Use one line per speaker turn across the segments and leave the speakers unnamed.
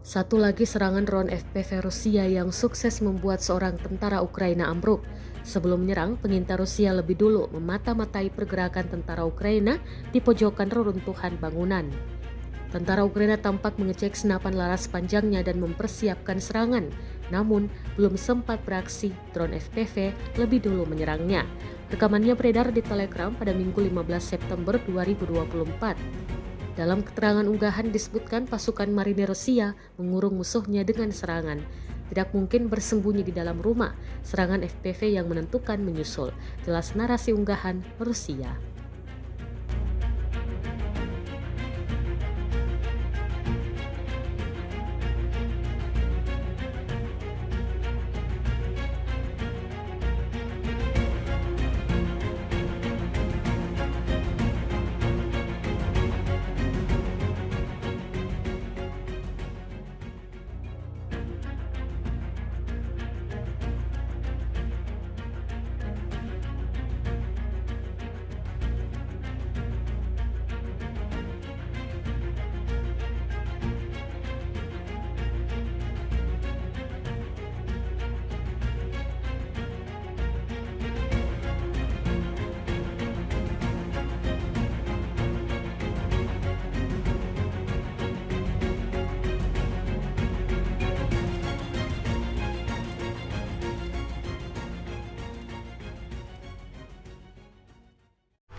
Satu lagi serangan drone FPV Rusia yang sukses membuat seorang tentara Ukraina ambruk. Sebelum menyerang, pengintai Rusia lebih dulu memata-matai pergerakan tentara Ukraina di pojokan reruntuhan bangunan. Tentara Ukraina tampak mengecek senapan laras panjangnya dan mempersiapkan serangan. Namun, belum sempat beraksi, drone FPV lebih dulu menyerangnya. Rekamannya beredar di Telegram pada Minggu 15 September 2024. Dalam keterangan unggahan disebutkan pasukan marinir Rusia mengurung musuhnya dengan serangan. Tidak mungkin bersembunyi di dalam rumah, serangan FPV yang menentukan menyusul. Jelas narasi unggahan Rusia.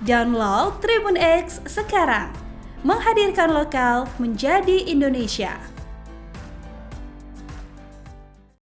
Download Tribun X sekarang, menghadirkan lokal menjadi Indonesia.